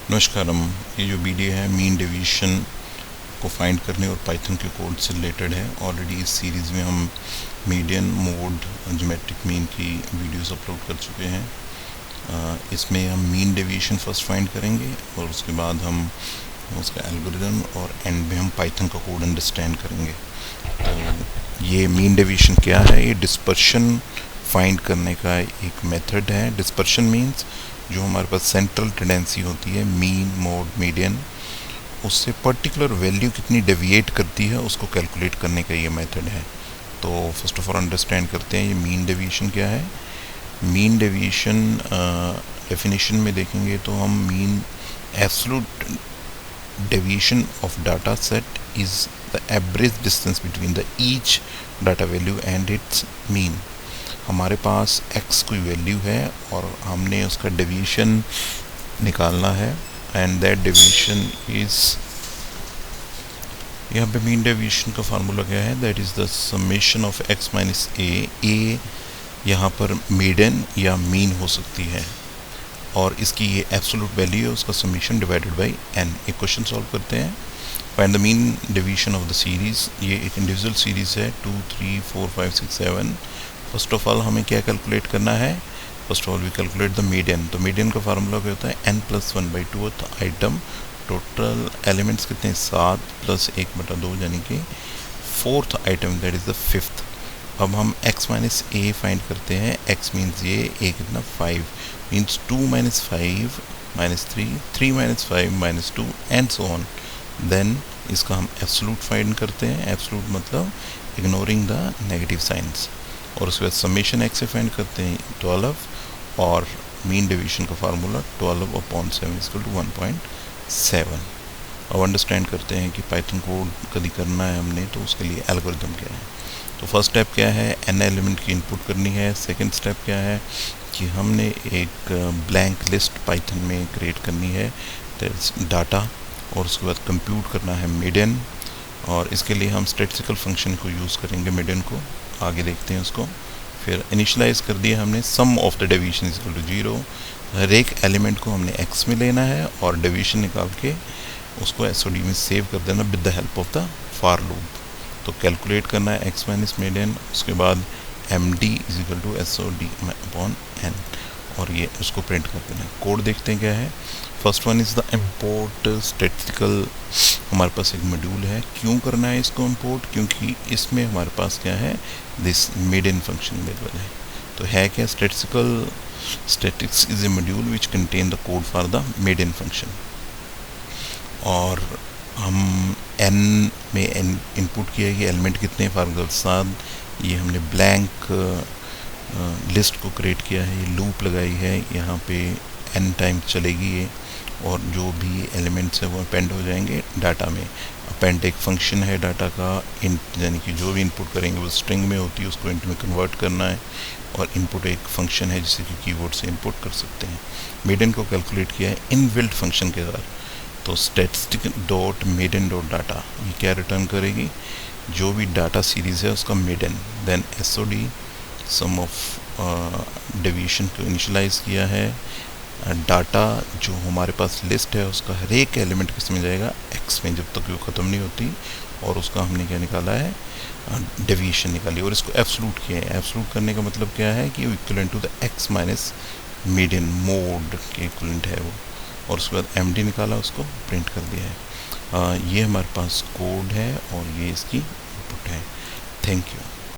नमस्कारम। ये जो वीडियो है मीन डेविएशन को फाइंड करने और पाइथन के कोड से रिलेटेड है। ऑलरेडी इस सीरीज़ में हम मीडियन, मोड, ज्योमेट्रिक मीन की वीडियोस अपलोड कर चुके हैं। इसमें हम मीन डेविएशन फर्स्ट फाइंड करेंगे और उसके बाद हम उसका एल्गोरिदम और एंड में हम पाइथन का कोड अंडरस्टैंड करेंगे। तो ये मीन डेविएशन क्या है? ये डिस्पर्शन फाइंड करने का एक मेथड है। डिस्पर्शन मीन्स जो हमारे पास सेंट्रल टेंडेंसी होती है मीन, मोड, मीडियन, उससे पर्टिकुलर वैल्यू कितनी डेविएट करती है उसको कैलकुलेट करने का ये मेथड है। तो फर्स्ट ऑफ ऑल अंडरस्टैंड करते हैं ये मीन डेविएशन क्या है। मीन डेविएशन डेफिनेशन में देखेंगे तो हम mean absolute deviation of data set is the average distance between the each data value and its mean। हमारे पास x कोई वैल्यू है और हमने उसका डेविएशन निकालना है एंड दैट डेविएशन इज, यहाँ पे मीन डेविएशन का फार्मूला क्या है? That is the summation of x minus A यहाँ पर मीडियन या मीन हो सकती है और इसकी ये एब्सोल्यूट वैल्यू है, उसका समेशन डिवाइडेड बाय n। एक क्वेश्चन सॉल्व करते हैं। Find the mean deviation of the series. ये एक इंडिविजुअल सीरीज़ है 2, 3, 4, 5, 6, 7। फर्स्ट ऑफ ऑल हमें क्या कैलकुलेट करना है? First of all we calculate the median. तो मीडियन का फार्मूला क्या होता है? n+1/2th item. टोटल एलिमेंट्स कितने? 7 + 1/2 यानी कि 4th item, that is the 5th। अब हम x माइनस ए फाइंड करते हैं। x मीन्स ये, a कितना? 5 means 2 - 5 - 3, 3 - 5 - 2 and so on. Then इसका हम एब्सोल्यूट फाइंड करते हैं। एब्सोल्यूट मतलब इग्नोरिंग द नेगेटिव साइंस। और उसके बाद समेशन x से फाइंड करते हैं 12 और मीन डेविएशन का फार्मूला 12/7 = 1.7। अब अंडरस्टैंड करते हैं कि पाइथन कोड कभी करना है हमने तो उसके लिए एल्गोरिदम क्या है। तो फर्स्ट स्टेप क्या है? n एलिमेंट की इनपुट करनी है। सेकंड स्टेप क्या है कि हमने एक ब्लैंक लिस्ट पाइथन में क्रिएट करनी है डाटा और उसके बाद कंप्यूट करना है मीडियन और इसके लिए हम स्टैटिस्टिकल फंक्शन को यूज़ करेंगे मीडियन को। आगे देखते हैं उसको। फिर इनिशियलाइज कर दिया हमने सम ऑफ द डेविएशन = 0। हर एक एलिमेंट को हमने x में लेना है और डेविएशन निकाल के उसको SOD में सेव कर देना with the help of the for loop. तो कैलकुलेट करना है x माइनस मीडियन, उसके बाद MD = SOD/n और ये उसको प्रिंट कर देना है। कोड देखते हैं क्या है। First one is the import statistical. हमारे पास एक मॉड्यूल है। क्यों करना है इसको इम्पोर्ट? क्योंकि इसमें हमारे पास क्या है? दिस मीडियन फंक्शन अवेलेबल है। तो है क्या? Statics is a module which contain the code for the median function. और हम n में इनपुट किया कि एलिमेंट कितने? For example 7। ये हमने ब्लैंक लिस्ट को क्रिएट किया है, ये लूप लगाई है, यहाँ पे n टाइम चलेगी ये और जो भी एलिमेंट्स है वो अपेंड हो जाएंगे डाटा में। अपेंड एक फंक्शन है डाटा का, इंट यानी कि जो भी इनपुट करेंगे वो स्ट्रिंग में होती है, उसको इंट में कन्वर्ट करना है। और इनपुट एक फंक्शन है जिसे कि कीवर्ड से इनपुट कर सकते हैं। मीडियन को कैलकुलेट किया है इनबिल्ट फंक्शन के साथ। तो statistic.median.data ये क्या रिटर्न करेगी? जो भी डाटा सीरीज़ है उसका median. Then SOD sum of deviation को इनिशियलाइज किया है। डाटा जो हमारे पास लिस्ट है उसका हर एक एलिमेंट किस में जाएगा? x में, जब तक वो ख़त्म नहीं होती। और उसका हमने क्या निकाला है? डेविएशन निकाली और इसको एब्सोल्यूट किया है। एब्सोल्यूट करने का मतलब क्या है कि equivalent to the x minus median, mode के इक्विवेलेंट है वो। और उसके बाद MD निकाला, उसको प्रिंट कर दिया है। ये हमारे पास कोड है और ये इसकी इनपुट है। Thank you.